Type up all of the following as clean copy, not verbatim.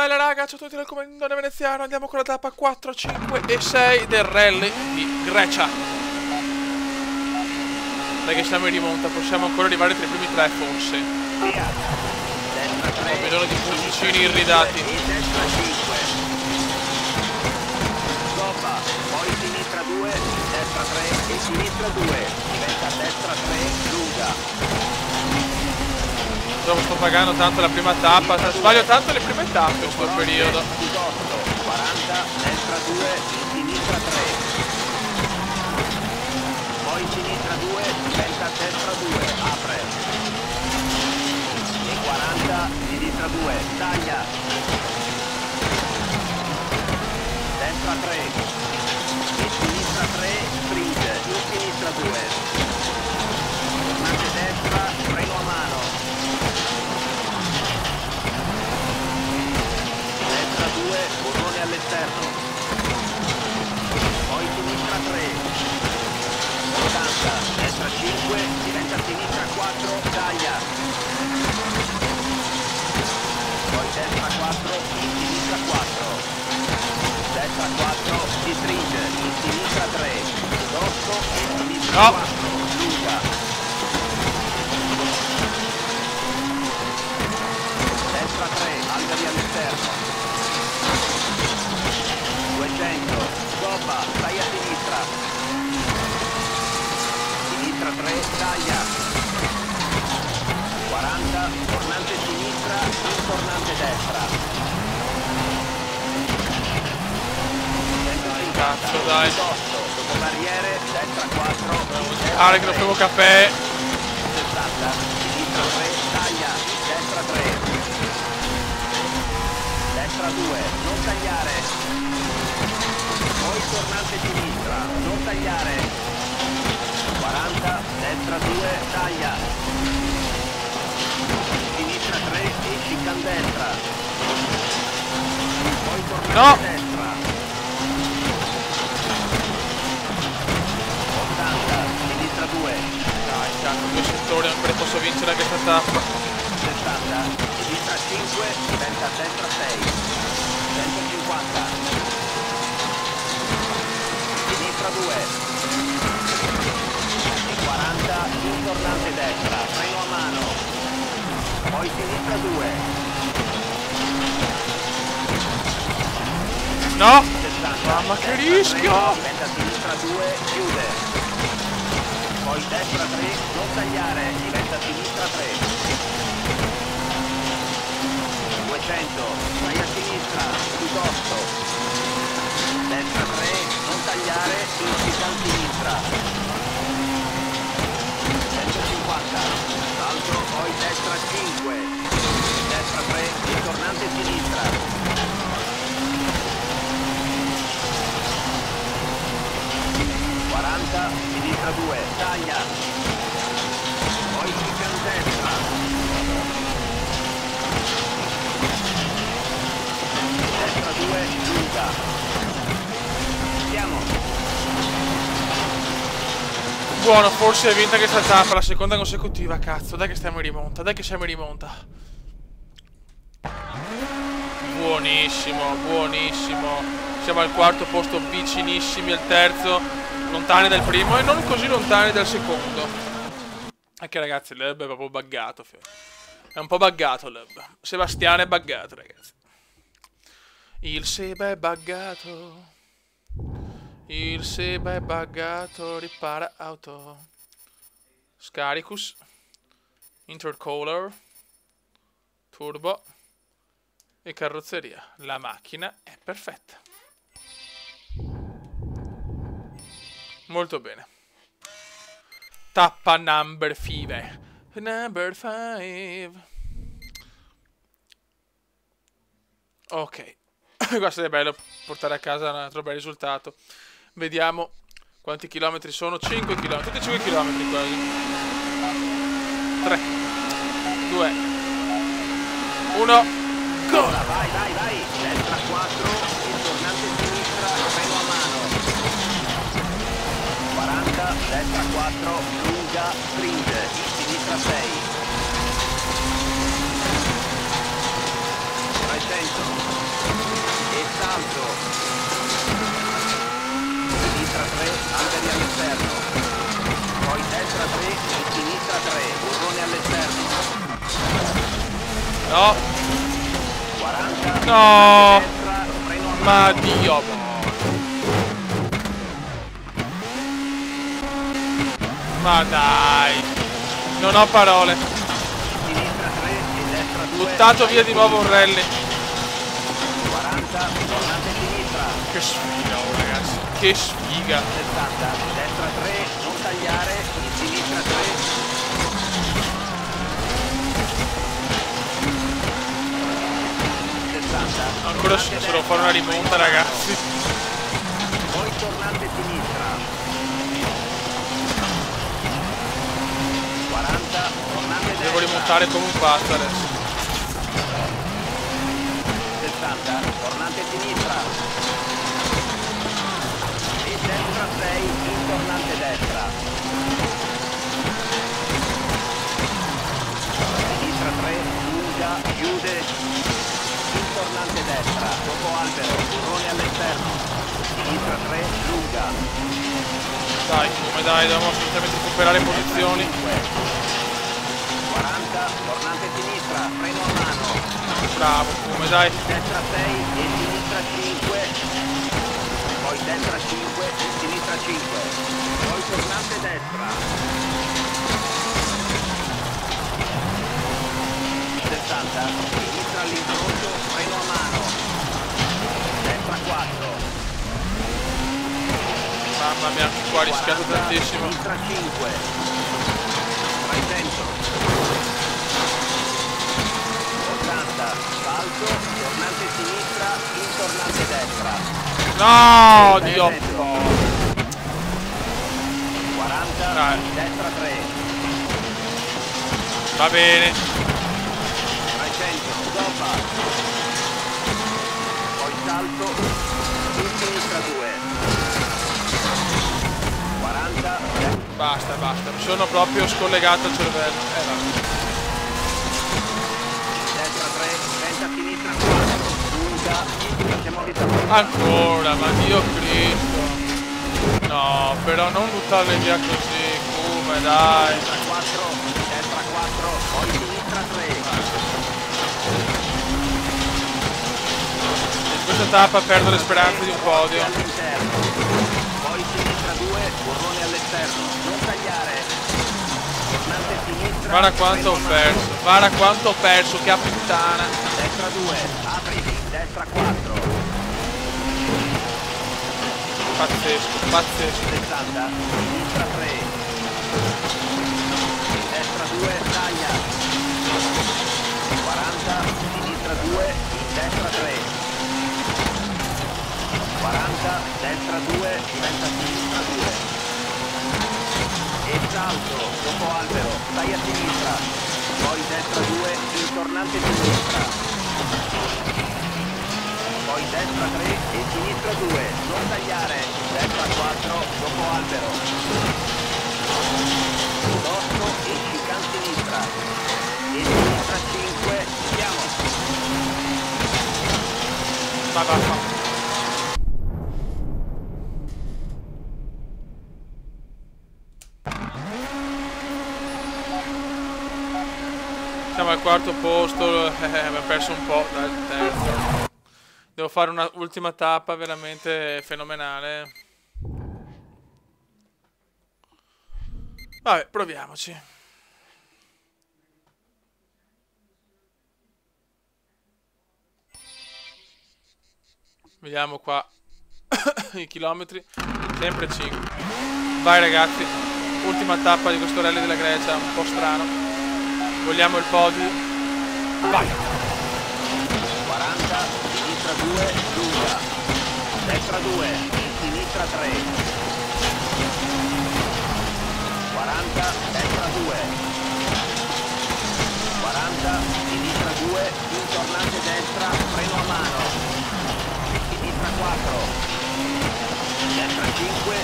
bella raga, ciao a tutti dal comandante veneziano. Andiamo con la tappa 4, 5 e 6 del rally di Grecia. Dai che siamo in rimonta, possiamo ancora arrivare tra i primi tre forse. Ho bisogno di posticini irridati. Poi sinistra 2, destra 3 e sinistra 2. Diventa destra 3, lunga. Sto pagando tanto la prima tappa, sbaglio tanto le prime tappe in questo periodo. 40, destra 2, sinistra 3. Poi sinistra 2, diventa destra 2, apre. E 40, sinistra 2, taglia. Destra 3. E sinistra 3, sprint, in sinistra 2. Tornante destra, freno a mano. Destra 2, burrone all'esterno. Poi sinistra 3. 80, destra 5, diventa sinistra 4, taglia. Poi destra 4, in sinistra 4. Destra 4, si stringe, in sinistra 3. Dosso, in sinistra 4, lunga. Destra 3, alberi all'esterno. 200, gobba, stai a sinistra. Sinistra 3, taglia. 40, tornante sinistra, in tornante destra. Cazzo dai. Dopo barriere, destra 4. Ah, che non bevo caffè. 60, sinistra 3, taglia, destra 3. Destra 2, non tagliare. Poi tornante sinistra, non tagliare. 40, destra 2, taglia. Sinistra 3, esci can destra. Poi tornante destra. 80, sinistra 2. Dai, cazzo, due settori, ancora posso vincere questa tappa. 60, sinistra 5, diventa destra 6. 150. Sinistra 2. E 40, in tornante destra, freno a mano. Poi sinistra 2. No! 60, Mamma che destra rischio! 3, diventa sinistra 2, chiude. Poi destra 3, non tagliare, diventa sinistra 3. 200, vai a sinistra, piuttosto. Destra 3, non tagliare, in sinistra. 150, salto, poi destra 5. Destra 3, ritornante sinistra. 40, sinistra 2, taglia. Poi chicane destra. Destra 2, lunga. Siamo. Buono, forse hai vinta questa tappa, la seconda consecutiva, cazzo. Dai che stiamo in rimonta, dai che siamo in rimonta. Buonissimo, buonissimo. Siamo al quarto posto, vicinissimi al terzo, lontani dal primo e non così lontani dal secondo. Anche ragazzi, l'Eb è proprio buggato. È un po' buggato l'Eb. Sebastiano è buggato, ragazzi. Il Seba è buggato. Il Seba è buggato. Ripara auto. Scaricus. Intercooler. Turbo. E carrozzeria. La macchina è perfetta. Molto bene. Tappa number 5. Number 5. Ok. Questo è bello portare a casa un altro bel risultato. Vediamo quanti chilometri sono. 5 km. Tutti 5 km quasi. 3, 2, 1. Go! Vai, vai, vai. Destra 4, tornante sinistra, freno a mano. 40, destra 4, lunga, stringe, sinistra 6. 300. No. 40. No. Destra, freno a Ma mano. Dio. Ma dai. Non ho parole. Sinistra 3 e destra 2. Buttato via di nuovo un rally. 40, tornante a sinistra. Che sfiga, oh ragazzi. Che sfiga. 60, destra 3, non tagliare, in sinistra 3. 60. Ancora solo fare una rimonta, ragazzi. Poi tornante a sinistra. 40, tornante a destra. Devo rimontare come un pazzo adesso. 60, tornante a sinistra. E destra 6, in tornante destra. Sinistra 3, lunga, chiude. In tornante destra, dopo albero, burrone all'esterno. Sinistra 3, lunga. Dai, come dai, dobbiamo assolutamente recuperare posizioni. 40, tornante a sinistra, freno a mano. Bravo, come dai. Destra 6 e sinistra 5. Poi destra 5 e sinistra 5. Poi tornante destra. 60, sinistra all'incrocio, freno a mano. Destra 4. Mamma mia, anche qua ho rischiato 40, tantissimo. Sinistra 5. 300. 80, salto, tornante sinistra, in tornante destra. No, Dio. 40, Dai. destra 3. Va bene. 300, gobba. Poi salto, in sinistra 2. 40, Basta, basta. Mi sono proprio scollegato il cervello. Va. destra 3, 30 a sinistra 4. Lunga, siamo ritornati. Ancora, ma Dio Cristo. No, però non buttarle via così. Come dai. Destra 4, destra 4, poi sinistra 3. In questa tappa perdo le speranze di un podio. All'interno. Poi sinistra 2, burrone all'esterno. Non tagliare. Tornante sinistra. Guarda quanto ho freno a perso. mano. Guarda quanto ho perso, che puttana. Destra 2, apriti, destra 4. Pazzesco, pazzesco. 60, sinistra 3. Destra 2, taglia. 40, sinistra 2, destra 3. 40, destra 2, diventa sinistra 2. E salto, dopo albero, stai a sinistra. Poi destra 2, in tornante sinistra. Poi destra 3 e sinistra 2, non tagliare. Destra 4, dopo albero. Dosso e chicane sinistra. E sinistra 5, siamo. Va. Siamo al quarto posto, abbiamo perso un po' dal terzo. Devo fare una ultima tappa veramente fenomenale. Vabbè, proviamoci. Vediamo qua i chilometri. Sempre 5. Vai ragazzi. Ultima tappa di questo rally della Grecia, un po' strano. Vogliamo il podio. Vai. 40, sinistra 2, lunga. Destra 2, sinistra 3. 40, destra 2. 40, sinistra 2, in tornante destra, freno a mano. Sinistra 4. Destra 5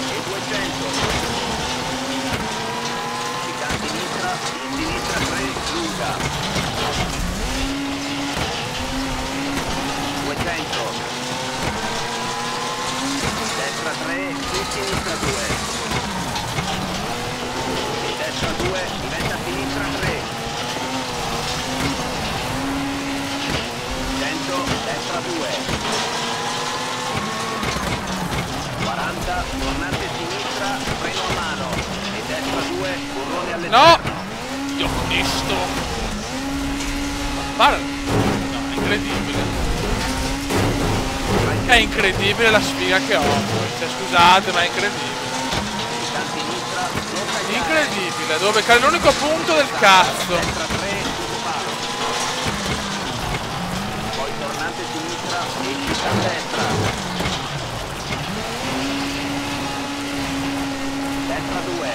e 200. Chicane sinistra, in sinistra 3, lunga. 200. Destra 3 e sinistra 2. E destra 2 No! Dio Cristo! Guarda! No, è incredibile. È incredibile la sfiga che ho. Cioè, scusate, ma è incredibile. Incredibile, dove cade l'unico punto del cazzo. Poi tornante sinistra e a destra. Destra 2.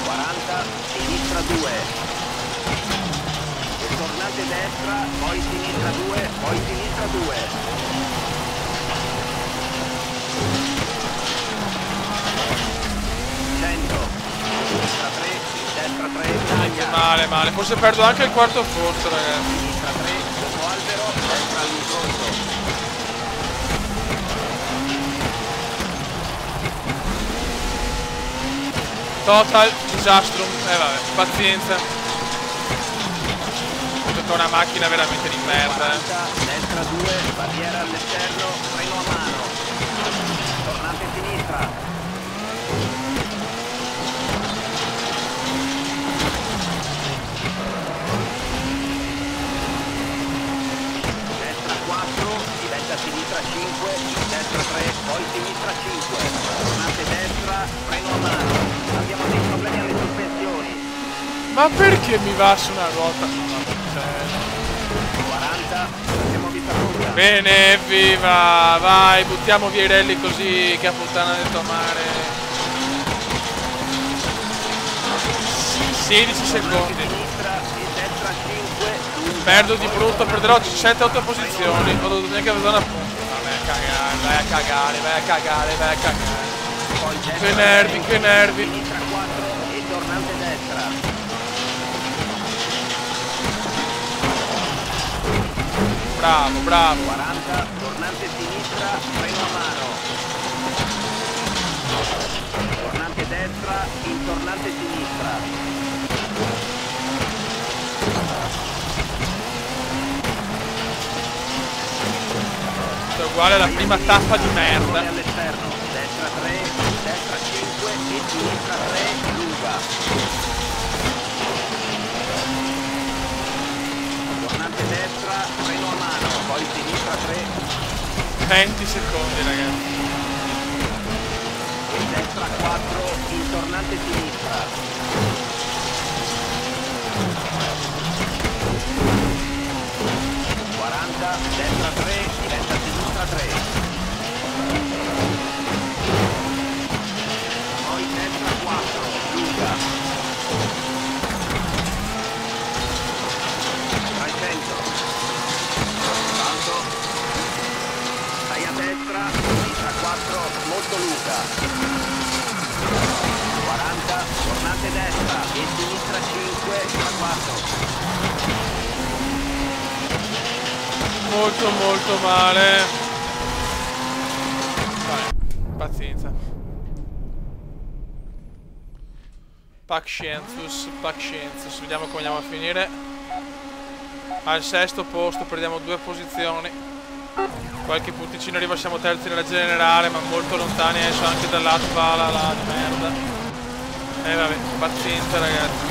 40, sinistra 2. E tornante destra, poi sinistra 2, poi sinistra 2. Sinistra 3, destra 3, male, male. Forse perdo anche il quarto posto, ragazzi. sinistra 3, dopo albero, destra all'incontro. Total disastrum. Vabbè, pazienza. Tocca una macchina veramente di merda. 40, destra 2, barriera all'esterno, freno a mano. Tornante sinistra. Sinistra 5, destra 3, poi sinistra 5, tornante destra, freno a mano, abbiamo dei problemi alle sospensioni. Ma perché mi va su una ruota? 40, abbiamo vista lunga. Bene, evviva, vai, buttiamo via i rally così, che a puttana del tuo mare. 16 secondi. Sinistra e destra 5, Perdo di brutto, perderò 7-8 posizioni. Ho dovuto neanche avere una punta. Vai a cagare, vai a cagare, vai a cagare, vai a cagare. Che nervi, che nervi. Sinistra 4 e tornante destra. Bravo, bravo. 40, tornante sinistra, freno a mano. Tornante destra, in tornante sinistra. È uguale alla prima tappa di merda. All'esterno, destra 3, destra 5 e sinistra 3, lunga. Tornante destra, freno a mano, poi sinistra 3. 20 secondi, ragazzi. E destra 4, in tornante sinistra. 40, destra 3, diventa sinistra 3. Poi destra 4, lunga. 300. Salto. Stai a destra, sinistra 4, molto lunga. 40, tornante destra e sinistra 5, 4. Molto molto male. Vai, pazienza. Pazienzus. Vediamo come andiamo a finire. Al sesto posto perdiamo 2 posizioni. Qualche punticino arriva, siamo terzi nella generale, ma molto lontani adesso anche dall'altra pala là di merda. Vabbè, pazienza ragazzi.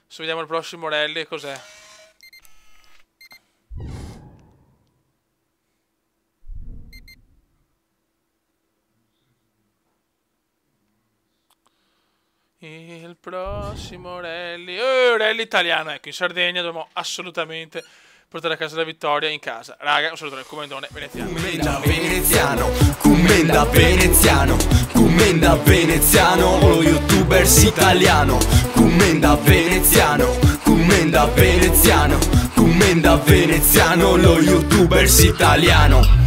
Adesso vediamo il prossimo rally e cos'è. Il prossimo rally, rally italiano, ecco, in Sardegna dobbiamo assolutamente portare a casa la vittoria in casa. Raga, un saluto dal Commendone veneziano. Commenda veneziano, lo youtubers italiano. Commenda veneziano, lo youtubers italiano.